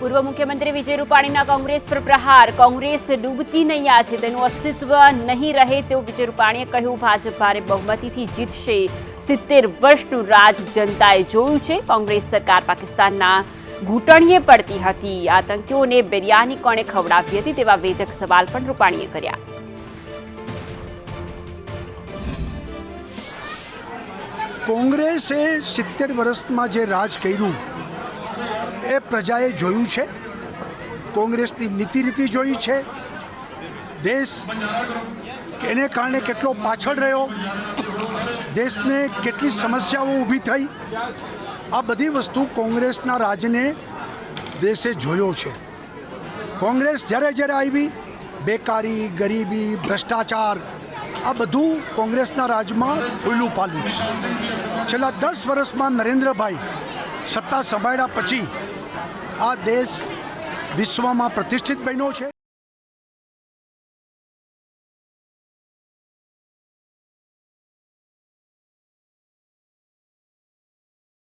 પૂર્વ મુખ્યમંત્રી વિજય રૂપાણીના કોંગ્રેસ પર પ્રહાર. કોંગ્રેસ ડૂબતી નૈયા છે, તેનું અસ્તિત્વ નહીં રહે તેવું વિજય રૂપાણીએ કહ્યું. ભાજપ ભારે બહુમતીથી જીતશે. 70 વર્ષનું રાજ જનતાએ જોયું છે. કોંગ્રેસ સરકાર પાકિસ્તાનના ઘૂંટણીએ પડતી હતી. આતંકીઓને બિરયાની કોણે ખવડાવી હતી તેવા વેધક સવાલ પણ રૂપાણીએ કર્યા. કોંગ્રેસે 70 વર્ષમાં જે રાજ કર્યું એ પ્રજાએ જોયું છે. કોંગ્રેસની નીતિ રીતિ જોઈ છે. દેશ એને કારણે કેટલો પાછળ રહ્યો, દેશને કેટલી સમસ્યાઓ ઊભી થઈ, આ બધી વસ્તુ કોંગ્રેસના રાજને દેશે જોયો છે. કોંગ્રેસ જ્યારે જ્યારે આવી, બેકારી, ગરીબી, ભ્રષ્ટાચાર, આ બધું કોંગ્રેસના રાજમાં ફૂલું પાલ્યું છે. છેલ્લા 10 વર્ષમાં નરેન્દ્રભાઈ સત્તા સંભાળ્યા પછી આ દેશ વિશ્વમાં પ્રતિષ્ઠિત બન્યો છે.